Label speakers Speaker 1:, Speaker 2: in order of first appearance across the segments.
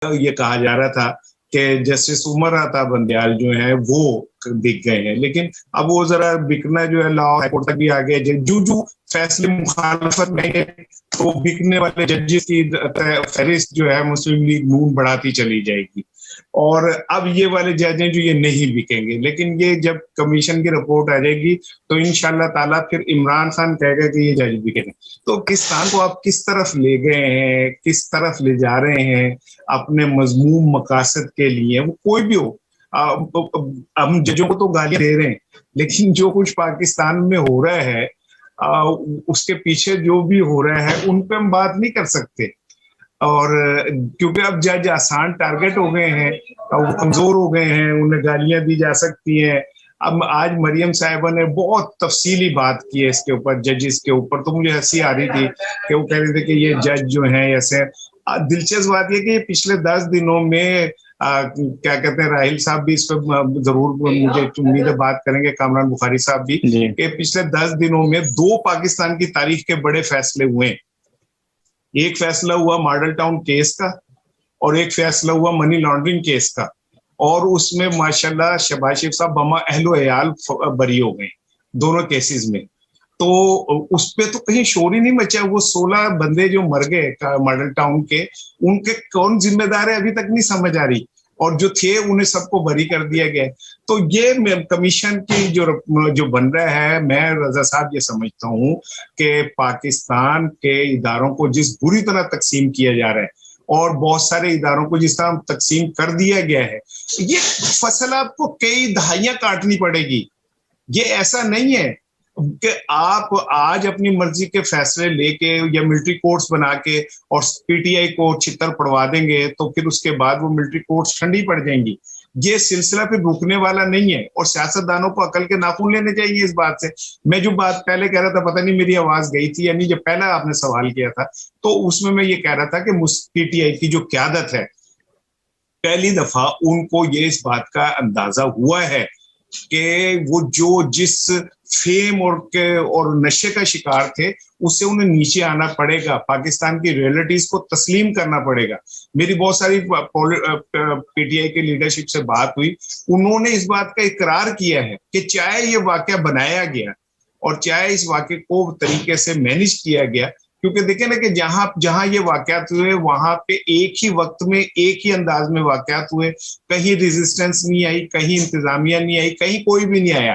Speaker 1: یہ کہا جا رہا تھا کہ جسٹس عمر عطا بندیال جو ہیں وہ بک گئے ہیں، لیکن اب وہ ذرا بکنا جو ہے لاہور ہائی کورٹ تک بھی آ گیا، جو فیصلے مخالفت میں تو بکنے والے ججز کی فہرست جو ہے مسلم لیگ نون بڑھاتی چلی جائے گی، اور اب یہ والے جج ہیں جو یہ نہیں بکیں گے، لیکن یہ جب کمیشن کی رپورٹ آ جائے گی تو انشاءاللہ تعالیٰ پھر عمران خان کہے گا کہ یہ جج بکیں گے۔ تو پاکستان کو آپ کس طرف لے گئے ہیں، کس طرف لے جا رہے ہیں اپنے مذموم مقاصد کے لیے، وہ کوئی بھی ہو، ہم ججوں کو تو گالیاں دے رہے ہیں، لیکن جو کچھ پاکستان میں ہو رہا ہے اس کے پیچھے جو بھی ہو رہا ہے ان پہ ہم بات نہیں کر سکتے، اور کیونکہ اب جج آسان ٹارگٹ ہو گئے ہیں، وہ کمزور ہو گئے ہیں، انہیں گالیاں دی جا سکتی ہیں۔ اب آج مریم صاحبہ نے بہت تفصیلی بات کی ہے اس کے اوپر، ججز کے اوپر، تو مجھے ہنسی آ رہی تھی کہ وہ کہہ رہے تھے کہ یہ جج جو ہیں ایسے۔ دلچسپ بات یہ کہ پچھلے 10 دنوں میں کیا کہتے ہیں، راہیل صاحب بھی اس پہ ضرور مجھے امید ہے بات کریں گے، کامران بخاری صاحب بھی، کہ پچھلے 10 دنوں میں 2 پاکستان کی تاریخ کے بڑے فیصلے ہوئے ہیں۔ ایک فیصلہ ہوا ماڈل ٹاؤن کیس کا، اور ایک فیصلہ ہوا منی لانڈرنگ کیس کا، اور اس میں ماشاءاللہ شہباز شریف صاحب بما اہل و عیال بری ہو گئے دونوں کیسز میں۔ تو اس پہ تو کہیں شور ہی نہیں مچا، وہ 16 بندے جو مر گئے ماڈل ٹاؤن کے، ان کے کون ذمہ دار ہے ابھی تک نہیں سمجھ آ رہی، اور جو تھے انہیں سب کو بری کر دیا گیا۔ تو یہ کمیشن کی جو بن رہا ہے، میں رضا صاحب یہ سمجھتا ہوں کہ پاکستان کے اداروں کو جس بری طرح تقسیم کیا جا رہا ہے، اور بہت سارے اداروں کو جس طرح تقسیم کر دیا گیا ہے، یہ فصل آپ کو کئی دہائیاں کاٹنی پڑے گی۔ یہ ایسا نہیں ہے کہ آپ آج اپنی مرضی کے فیصلے لے کے یا ملٹری کورٹس بنا کے اور پی ٹی آئی کو چھتر پڑوا دیں گے تو پھر اس کے بعد وہ ملٹری کورٹس ٹھنڈی پڑ جائیں گی۔ یہ سلسلہ پھر رکنے والا نہیں ہے، اور سیاستدانوں کو عقل کے ناخن لینے چاہیے اس بات سے۔ میں جو بات پہلے کہہ رہا تھا، پتہ نہیں میری آواز گئی تھی یا نہیں، جب پہلا آپ نے سوال کیا تھا تو اس میں یہ کہہ رہا تھا کہ پی ٹی آئی کی جو قیادت ہے، پہلی دفعہ ان کو یہ اس بات کا اندازہ ہوا ہے کہ وہ جس فیم اور نشے کا شکار تھے اس سے انہیں نیچے آنا پڑے گا، پاکستان کی ریئلٹیز کو تسلیم کرنا پڑے گا۔ میری بہت ساری پی ٹی آئی کے لیڈرشپ سے بات ہوئی، انہوں نے اس بات کا اقرار کیا ہے کہ چاہے یہ واقعہ بنایا گیا اور چاہے اس واقعے کو طریقے سے مینج کیا گیا، کیونکہ دیکھیں نا کہ جہاں یہ واقعات ہوئے وہاں پہ ایک ہی وقت میں ایک ہی انداز میں واقعات ہوئے، کہیں ریزسٹنس نہیں آئی، کہیں انتظامیہ نہیں آئی، کہیں کوئی بھی نہیں آیا۔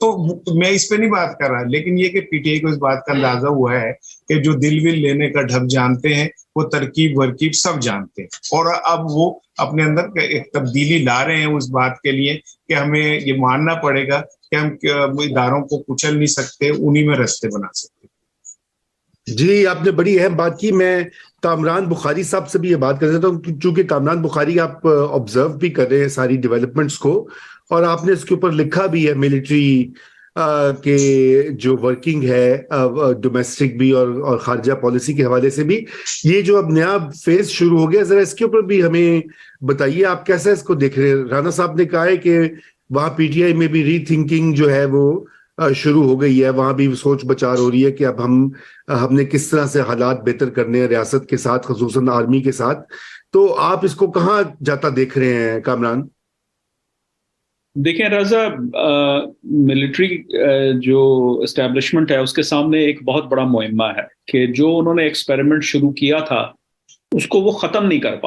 Speaker 1: تو میں اس پہ نہیں بات کر رہا، لیکن یہ کہ پی ٹی آئی کو اس بات کا اندازہ ہوا ہے کہ جو دل ول لینے کا ڈھب جانتے ہیں وہ ترکیب ورکیب سب جانتے ہیں، اور اب وہ اپنے اندر ایک تبدیلی لا رہے ہیں اس بات کے لیے کہ ہمیں یہ ماننا پڑے گا کہ ہم اداروں کو کچل نہیں سکتے، انہی میں رستے بنا سکتے۔
Speaker 2: جی، آپ نے بڑی اہم بات کی۔ میں کامران بخاری صاحب سے بھی یہ بات کر دیتا ہوں، چونکہ کامران بخاری آپ آبزرو بھی کر رہے ہیں ساری ڈیولپمنٹس کو، اور آپ نے اس کے اوپر لکھا بھی ہے ملٹری کے جو ورکنگ ہے ڈومیسٹک بھی اور خارجہ پالیسی کے حوالے سے بھی، یہ جو اب نیا فیز شروع ہو گیا، ذرا اس کے اوپر بھی ہمیں بتائیے آپ کیسا اس کو دیکھ رہے ہیں۔ رانا صاحب نے کہا ہے کہ وہاں پی ٹی آئی میں بھی ری تھنکنگ جو ہے وہ شروع ہو گئی ہے، وہاں بھی سوچ بچار ہو رہی ہے کہ اب ہم نے کس طرح سے حالات بہتر کرنے ہیں ریاست کے ساتھ، خصوصاً آرمی کے ساتھ۔ تو آپ اس کو کہاں جاتا دیکھ رہے ہیں کامران؟
Speaker 3: دیکھیں رضا، ملٹری جو اسٹیبلشمنٹ ہے اس کے سامنے ایک بہت بڑا معمہ ہے کہ جو انہوں نے ایکسپیریمنٹ شروع کیا تھا اس کو وہ ختم نہیں کر پا